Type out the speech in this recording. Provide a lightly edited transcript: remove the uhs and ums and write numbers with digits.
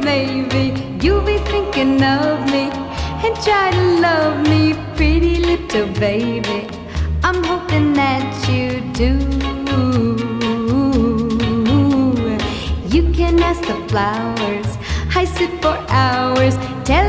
maybe you'll be thinking of me and try to love me, pretty little baby. I'm hoping that you do. You can ask the flowers, I sit for hours, tell